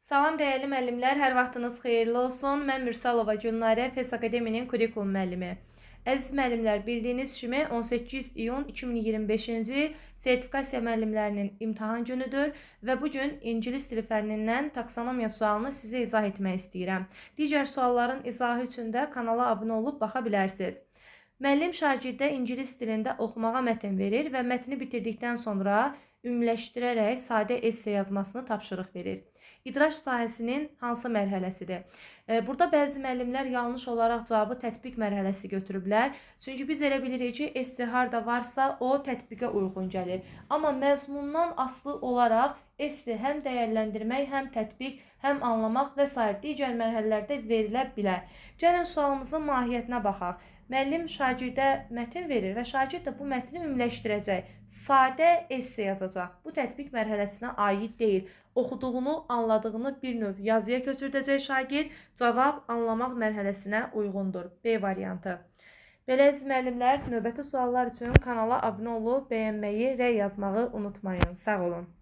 Salam dəyərli müəllimlər, hər vaxtınız xeyirli olsun. Mən Mürsalova Gülnarə, FES Akademinin kurikulum müəllimi. Əziz müəllimlər, bildiyiniz kimi 18 iyun 2025-ci sertifikasiya müəllimlərinin imtahan günüdür və bu gün ingilis dili fənnindən taksonomiya sualını sizə izah etmək istəyirəm. Digər sualların izahı üçün də kanala abunə olub baxa bilərsiniz. Müəllim şagirdə ingilis dilində oxumağa mətn verir və mətni bitirdikdən sonra ümumiləşdirərək sadə esse yazmasını tapşırıq verir. İdraç sahəsinin hansı mərhələsidir? Burada bəzi müəllimlər yanlış olaraq cavabı tətbiq mərhələsi götürüblər. Çünki biz elə bilirik ki, esse harda varsa o tətbiqə uyğun gəlir. Amma məzmundan asılı olaraq esse həm dəyərləndirmək, həm tətbiq, həm anlamaq və s. digər mərhələlərdə verilə bilər. Gəlin sualımızın mahiyyətinə baxaq. Müəllim şagirdə mətn verir və şagird də bu mətni ümumiləşdirəcək. Sadə esse yazacaq. Bu tətbiq mərhələsinə aid deyil. Oxuduğunu, anladığını bir növ yazıya köçürdəcək şagird. Cavab anlamaq mərhələsinə uyğundur. B variantı. Belə əziz müəllimlər, növbəti suallar üçün kanala abunə olub, bəyənməyi, rəy yazmağı unutmayın. Sağ olun.